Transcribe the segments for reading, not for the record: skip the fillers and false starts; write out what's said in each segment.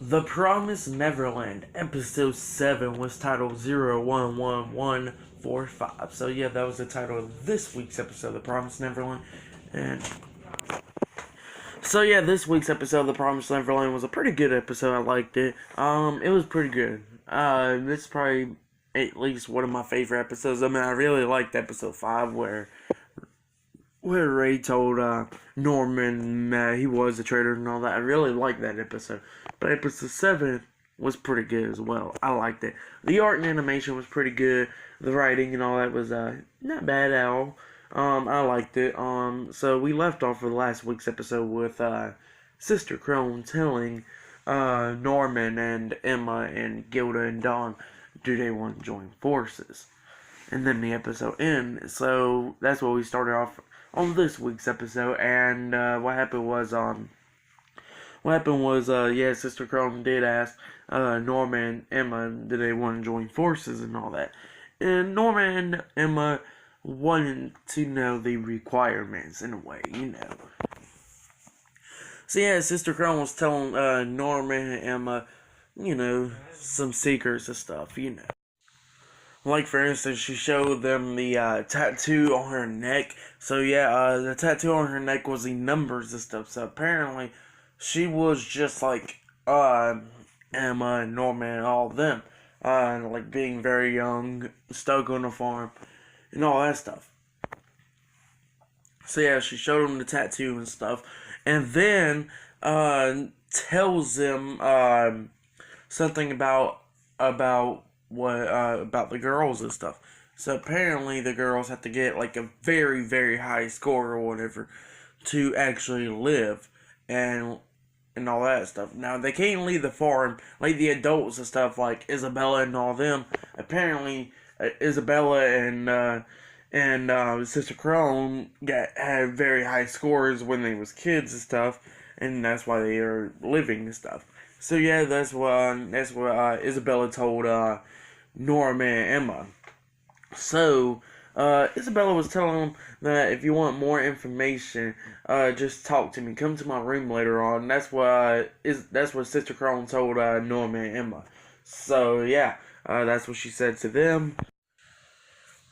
The Promised Neverland, episode 7 was titled 011145. So, yeah, that was the title of this week's episode of The Promised Neverland. And so, yeah, this week's episode of The Promised Neverland was a pretty good episode. I liked it. It was pretty good. This is probably at least one of my favorite episodes. I mean, I really liked episode 5 where Ray told Norman he was a traitor and all that. I really liked that episode. But episode 7 was pretty good as well. I liked it. The art and animation was pretty good. The writing and all that was not bad at all. I liked it. So we left off with last week's episode with Sister Crone telling Norman and Emma and Gilda and Dawn, do they want to join forces? And then the episode ends. So that's what we started off on this week's episode. And what happened was yeah, Sister Crone did ask Norman and Emma, did they want to join forces and all that. And Norman and Emma wanted to know the requirements in a way, you know. So yeah, Sister Crone was telling Norman and Emma, you know, some secrets and stuff, you know. Like, for instance, she showed them the tattoo on her neck. So, yeah, the tattoo on her neck was the numbers and stuff. So, apparently, she was just like Emma and Norman and all of them. Like, being very young, stuck on a farm, and all that stuff. So, yeah, she showed them the tattoo and stuff. And then tells them something about about the girls and stuff. So apparently the girls have to get like a very, very high score or whatever to actually live and all that stuff. Now they can't leave the farm like the adults and stuff like Isabella and all them. Apparently Isabella and Sister Crone had very high scores when they was kids and stuff, and that's why they are living and stuff. So yeah, that's what Isabella told Norma and Emma. So Isabella was telling them that if you want more information, just talk to me. Come to my room later on. That's what Sister Crone told Norma and Emma. So yeah, that's what she said to them.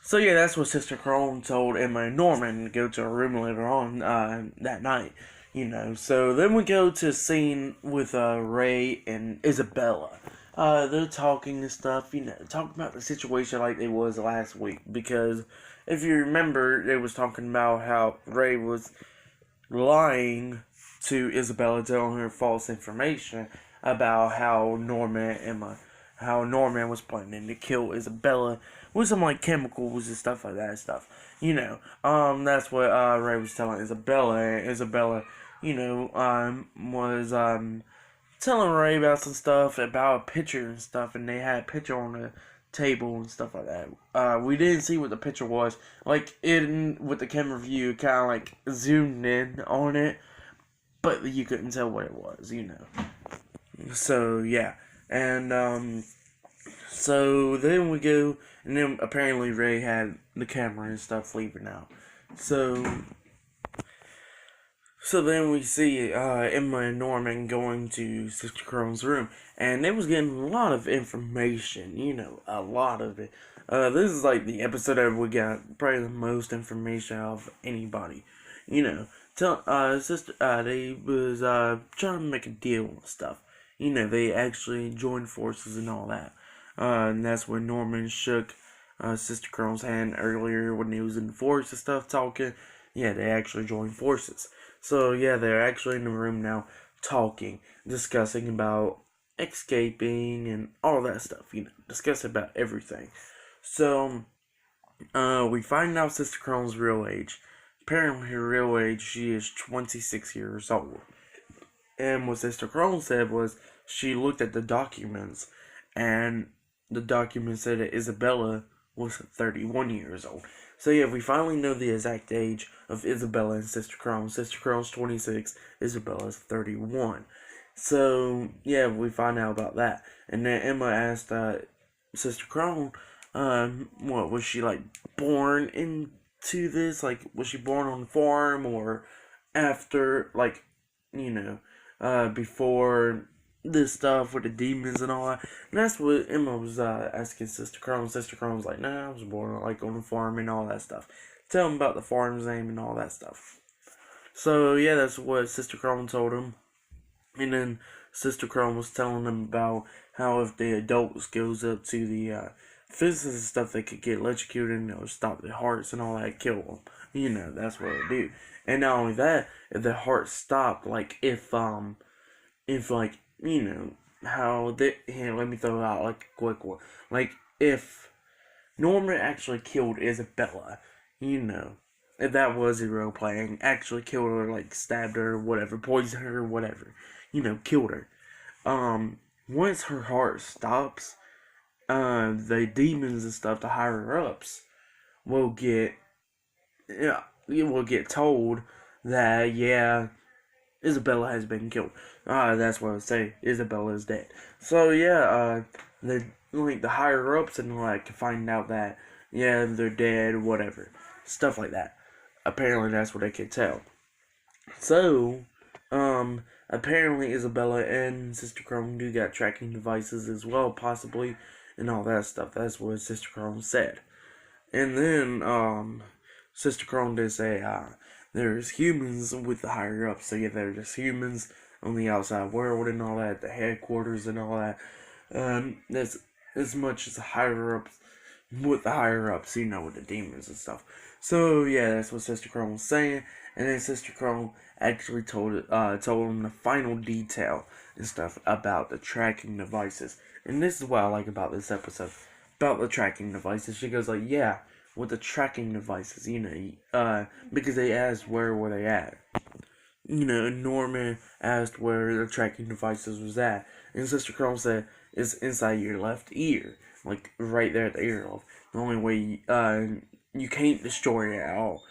So yeah, that's what Sister Crone told Emma and Norman to go to her room later on that night. You know, so then we go to a scene with Ray and Isabella. They're talking and stuff, you know, talking about the situation like they was last week. Because if you remember, they was talking about how Ray was lying to Isabella, telling her false information about how Norman was planning to kill Isabella with some like chemicals and stuff like that stuff. You know, that's what Ray was telling Isabella, and Isabella, you know, was telling Ray about some stuff about a picture and stuff, and they had a picture on the table and stuff like that. We didn't see what the picture was. Like, with the camera view, kind of like zoomed in on it, but you couldn't tell what it was, you know. So, yeah. And, so then we go, and then apparently Ray had the camera and stuff leaving out. So then we see Emma and Norman going to Sister Crone's room, and they was getting a lot of information, you know, a lot of it. This is like the episode that we got probably the most information of anybody, you know. They was trying to make a deal and stuff. You know, they actually joined forces and all that. And that's when Norman shook Sister Crone's hand earlier when he was in the forest and stuff talking. Yeah, they actually joined forces. So, yeah, they're actually in the room now talking, discussing about escaping and all that stuff, you know, discussing about everything. So, we find out Sister Crone's real age. Apparently, her real age, she is 26 years old. And what Sister Crone said was she looked at the documents, and the document said that Isabella was 31 years old. So yeah, we finally know the exact age of Isabella and Sister Crone. Sister Crone's 26, Isabella's 31. So yeah, we find out about that. And then Emma asked Sister Crone, what was she like born into this? Like, was she born on the farm or after, like, you know, before this stuff with the demons and all that. And that's what Emma was asking Sister Chrome. Sister Chrome was like, nah, I was born like on a farm and all that stuff. Tell him about the farm's name and all that stuff. So yeah, that's what Sister Chrome told him. And then Sister Chrome was telling him about how if the adults goes up to the physicists and stuff, they could get electrocuted and it would stop their hearts and all that, kill them. That's what it would do. And not only that, if the heart stopped, like if like how they here, let me throw out like a quick one. Like if Norman actually killed Isabella, if that was a role playing, actually killed her, like stabbed her, whatever, poisoned her, whatever, killed her. Once her heart stops, the demons and stuff, the higher ups, will get, yeah, you will get told that Isabella has been killed. That's what I would say. Isabella is dead. So the higher ups and like find out that they're dead, whatever, stuff like that. Apparently, that's what they can tell. So, apparently Isabella and Sister Chrome do got tracking devices as well, possibly, and all that stuff. That's what Sister Chrome said. And then, Sister Chrome did say, there's humans with the higher ups. So they're just humans on the outside world and all that, the headquarters and all that. That's as much as the higher ups with the higher ups, with the demons and stuff. So that's what Sister Chrome was saying. And then Sister Chrome actually told him the final detail and stuff about the tracking devices. And this is what I like about this episode. About the tracking devices. She goes like, with the tracking devices, because they asked where were they at. Norman asked where the tracking devices was at. And Sister Chrome said, it's inside your left ear. Like, right there at the earlobe. The only way, you can't destroy it at all,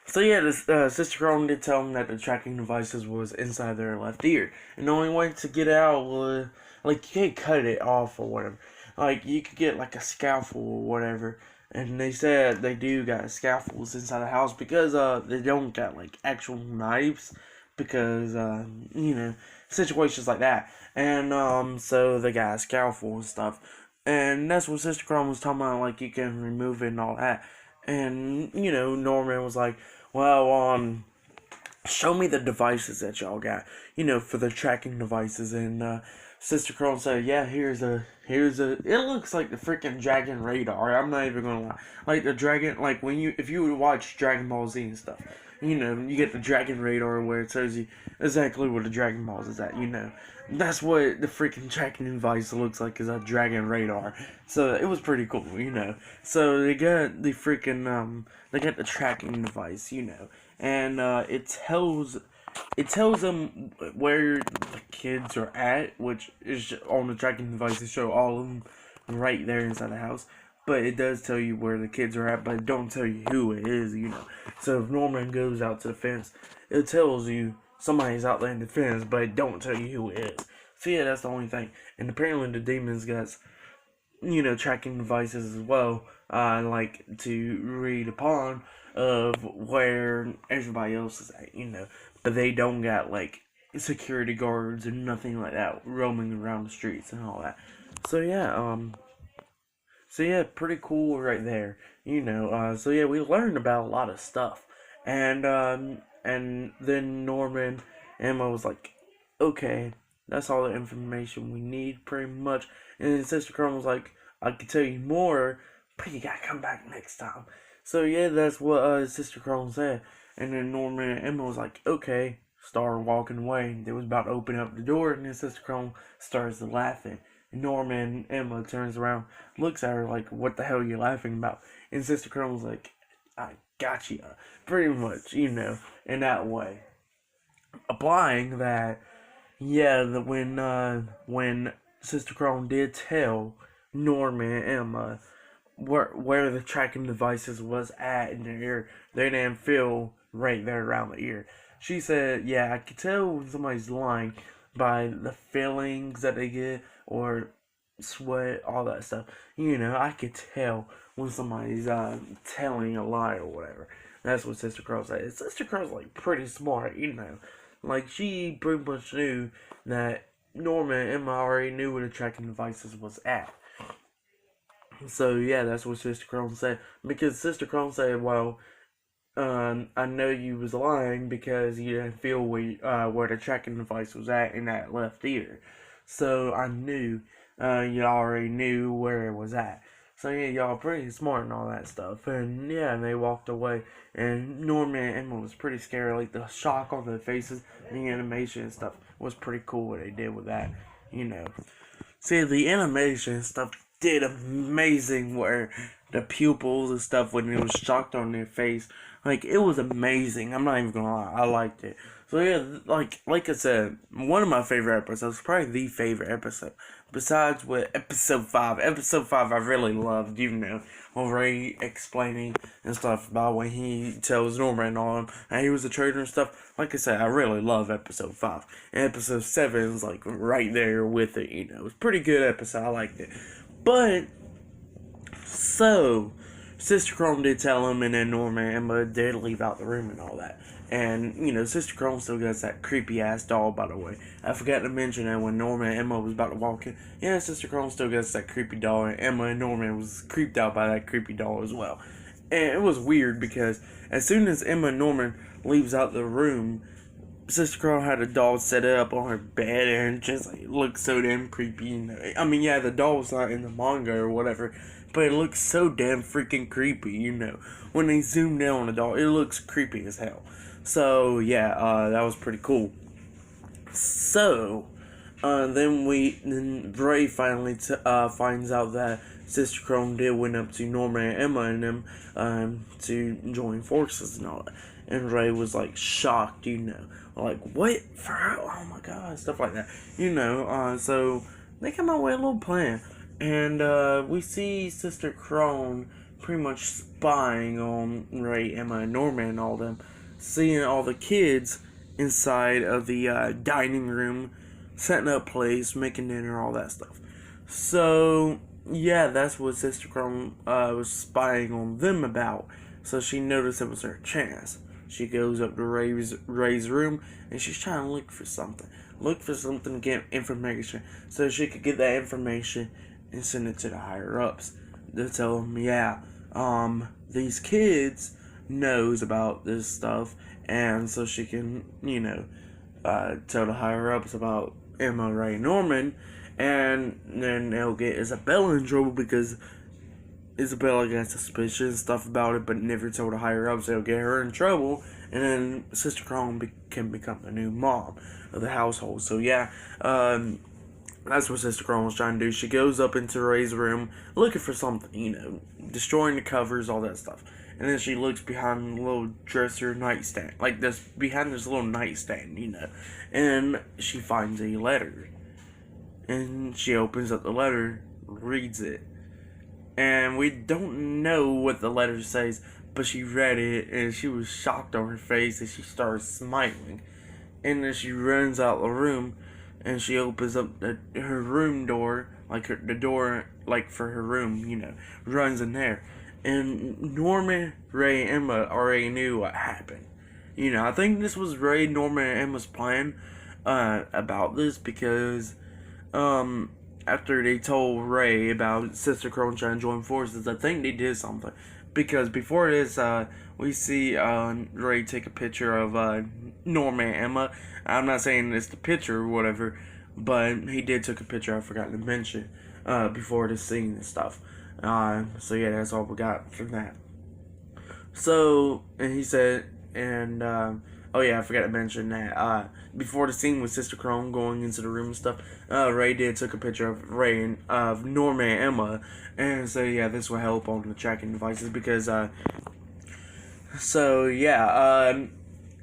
So this, Sister Chrome did tell him that the tracking devices was inside their left ear. And the only way to get it out was, like, you can't cut it off or whatever. Like, you could get, like, a scalpel or whatever. And they said they do got scalpels inside the house because, they don't got, like, actual knives. Because, situations like that. And, so they got a scalpel and stuff. And that's what Sister Chrome was talking about, like, you can remove it and all that. And, Norman was like, well, show me the devices that y'all got, for the tracking devices. And, Sister Chrome said, here's a, it looks like the freaking Dragon Radar. I'm not even gonna lie. Like the Dragon, like if you would watch Dragon Ball Z and stuff, you get the Dragon Radar where it tells you exactly where the Dragon Balls is at, That's what the freaking tracking device looks like, is a Dragon Radar. So it was pretty cool, So they got the freaking, they got the tracking device, And, it tells them where the kids are at, which is on the tracking device to show all of them right there inside the house. But it does tell you where the kids are at, but it don't tell you who it is, So if Norman goes out to the fence, it tells you somebody's out there in the fence, but it don't tell you who it is. So that's the only thing. And apparently the demons got, tracking devices as well, like to read upon of where everybody else is at, But they don't got, like, security guards and nothing like that roaming around the streets and all that. So pretty cool right there. We learned about a lot of stuff. And then Norman, Emma was like, okay, that's all the information we need, pretty much. And then Sister Chrome was like, I could tell you more, but you gotta come back next time. So that's what Sister Chrome said. And then Norman and Emma was like, okay, started walking away. They was about to open up the door, and then Sister Chrome starts laughing. And Norman and Emma turns around, looks at her like, what the hell are you laughing about? And Sister Chrome was like, I got you. Pretty much, in that way. Applying that, when Sister Chrome did tell Norman and Emma where the tracking devices was at in their ear, they didn't feel right there around the ear. She said, I could tell when somebody's lying by the feelings that they get, or sweat, all that stuff. I could tell when somebody's telling a lie or whatever. That's what Sister Crow said. Sister Crow's like pretty smart, Like she pretty much knew that Norma and Emma already knew where the tracking devices was at. So yeah, that's what Sister Crone said. Because Sister Crone said, "Well, I know you was lying because you didn't feel where the tracking device was at in that left ear. So I knew you already knew where it was at. So yeah, y'all pretty smart and all that stuff." And yeah, and they walked away. And Norman and Emma was pretty scary. Like the shock on their faces, the animation and stuff was pretty cool what they did with that. You know. See, the animation stuff did amazing where the pupils and stuff when it was shocked on their face. Like, it was amazing. I'm not even gonna lie. I liked it. So, yeah, like I said, one of my favorite episodes, probably the favorite episode. Besides with episode 5. Episode 5 I really loved, when Ray explaining and stuff about when he tells Norma and all them, and he was a traitor and stuff. Like I said, I really love episode 5. And episode 7 is like right there with it, It was a pretty good episode. I liked it. But, so, Sister Crone did tell him, and then Norma and Emma did leave out the room and all that. And, Sister Crone still got that creepy ass doll, by the way. I forgot to mention that when Norma and Emma was about to walk in. Yeah, Sister Crone still got that creepy doll, and Emma and Norma was creeped out by that creepy doll as well. And it was weird because as soon as Emma and Norman leaves out the room, Sister Crone had a doll set up on her bed and just like, looked so damn creepy. I mean, yeah, the doll was not in the manga or whatever, but it looks so damn freaking creepy, When they zoom in on the doll, it looks creepy as hell. So, yeah, that was pretty cool. So, then Ray finally finds out that Sister Crone did went up to Norma and Emma and them to join forces and all that. And Ray was like shocked, like, what? For her? Oh my god, stuff like that. So they come out with a little plan. And we see Sister Crone pretty much spying on Ray, Emma, and Norma and all them, seeing all the kids inside of the dining room, setting up plates, making dinner, all that stuff. So, yeah, that's what Sister Crone was spying on them about. So she noticed it was her chance. She goes up to Ray's room, and she's trying to look for something. To get information, so she could get that information and send it to the higher-ups. To tell them, yeah, these kids knows about this stuff, and so she can, tell the higher-ups about Emma, Ray, Norman, and then they'll get Isabella in trouble because Isabella got suspicious and stuff about it, but never told the higher-ups. They'll get her in trouble, and then Sister Crone can become the new mom of the household. So, yeah, that's what Sister Crone was trying to do. She goes up into Ray's room looking for something, destroying the covers, all that stuff. And then she looks behind a little dresser nightstand, behind this little nightstand, and she finds a letter. And she opens up the letter, reads it. And we don't know what the letter says, but she read it, and she was shocked on her face, and she started smiling. And then she runs out the room, and she opens up her room door, the door, for her room, runs in there. And Norman, Ray, and Emma already knew what happened. I think this was Ray, Norman, and Emma's plan about this because, after they told Ray about Sister Crone trying to join forces, I think they did something. Because before this, we see Ray take a picture of Norma and Emma. I'm not saying it's the picture or whatever, but he did take a picture I forgot to mention before this scene and stuff. So yeah, that's all we got from that. So, and he said, and oh yeah, I forgot to mention that before the scene with Sister Crone going into the room and stuff, Ray did took a picture of Ray and of Norma and Emma, and so yeah, this will help on the tracking devices because so yeah,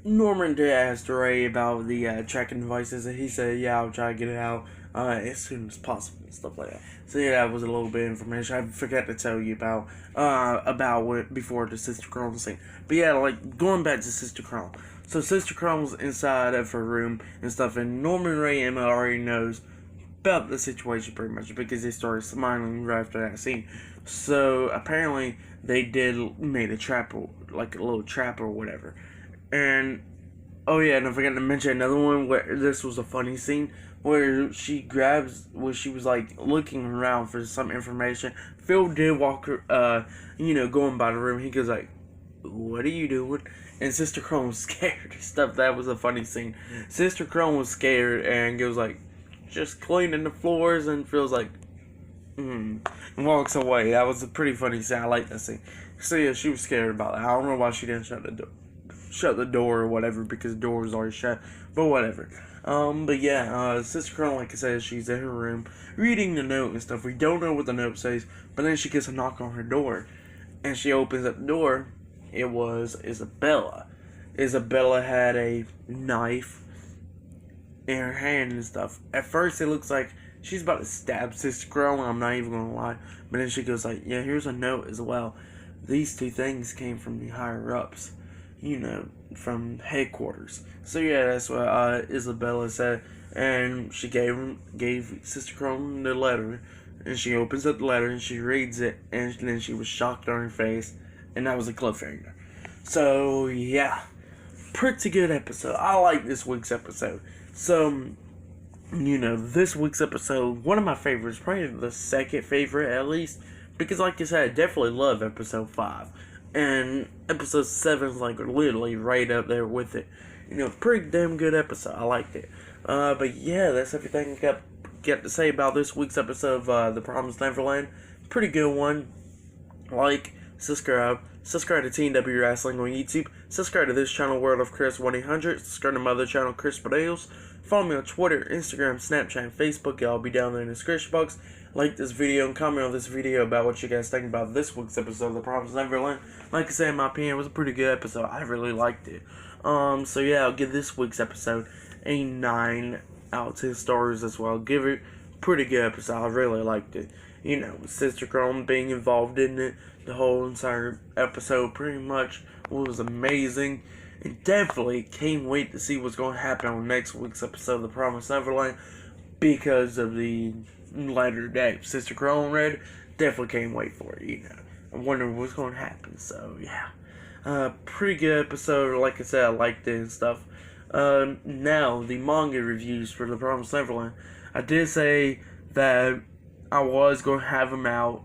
Norman did ask Ray about the tracking devices, and he said, yeah, I'll try to get it out as soon as possible and stuff like that. So yeah, that was a little bit of information I forgot to tell you about what before the Sister Crone scene. But yeah, going back to Sister Crone. So Sister Crone's inside of her room and stuff, and Norman, Ray, and Emma already knows about the situation pretty much because they started smiling right after that scene. So apparently they did made a trap, like a little trap or whatever. And oh yeah, and I forgot to mention another one where this was a funny scene where she was like looking around for some information. Phil did walk her, going by the room. He goes like, "What are you doing?" And Sister Crone was scared and stuff. That was a funny scene. Sister Crone was scared and goes like, "Just cleaning the floors," and Phil's like, and walks away. That was a pretty funny scene. I like that scene. So yeah, she was scared about it. I don't know why she didn't shut the door or whatever, because the door was already shut. But whatever. But yeah, Sister Crone, like I said, she's in her room reading the note and stuff. We don't know what the note says, but then she gets a knock on her door, and she opens up the door. It was Isabella. Isabella had a knife in her hand and stuff. At first, it looks like she's about to stab Sister Crone. I'm not even gonna lie. But then she goes like, "Yeah, here's a note as well. These two things came from the higher ups, from headquarters." So yeah, that's what Isabella said, and she gave Sister Crone the letter, and she opens up the letter and she reads it, and then she was shocked on her face, and that was a cliffhanger. So yeah, pretty good episode. I like this week's episode. So, this week's episode, one of my favorites, probably the second favorite at least, because like I said, I definitely love episode 5, and episode 7 is like literally right up there with it. Pretty damn good episode. I liked it. But yeah, that's everything I got to say about this week's episode of The Promised Neverland. Pretty good one. Like, subscribe to TNW Wrestling on YouTube, subscribe to this channel, World of Chris 1-800, subscribe to my other channel, Chris Podales, follow me on Twitter, Instagram, Snapchat, and Facebook. Y'all be down there in the description box. Like this video and comment on this video about what you guys think about this week's episode of The Promised Neverland. Like I said, in my opinion, it was a pretty good episode. I really liked it. So yeah, I'll give this week's episode a 9 out of 10 stars as well. Give it a pretty good episode. I really liked it. Sister Crone being involved in it, the whole entire episode pretty much was amazing. And definitely can't wait to see what's going to happen on next week's episode of The Promised Neverland, because of the letter that Sister Crone read. Definitely can't wait for it, I'm wondering what's going to happen. So yeah, pretty good episode. Like I said, I liked it and stuff. Now the manga reviews for The Promised Neverland. I did say that I was going to have them out,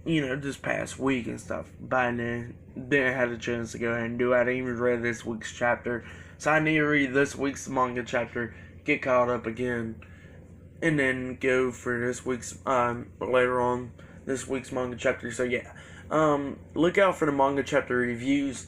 this past week and stuff. By then, didn't have a chance to go ahead and do it. I didn't even read this week's chapter, so I need to read this week's manga chapter, get caught up again, and then go for this week's, later on, this week's manga chapter. So yeah, look out for the manga chapter reviews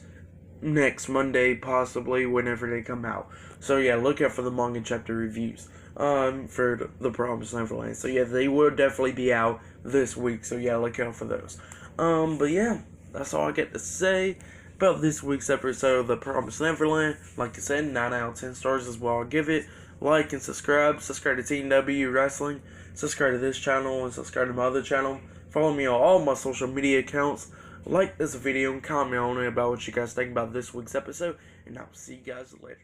next Monday, possibly, whenever they come out. So yeah, look out for the manga chapter reviews for The Promised Neverland. So yeah, they will definitely be out this week. So yeah, look out for those. But yeah, that's all I get to say about this week's episode of The Promised Neverland. Like I said, 9 out of 10 stars is what I'll give it. Like and subscribe. Subscribe to TNW Wrestling. Subscribe to this channel and subscribe to my other channel. Follow me on all my social media accounts. Like this video and comment on it about what you guys think about this week's episode. And I'll see you guys later.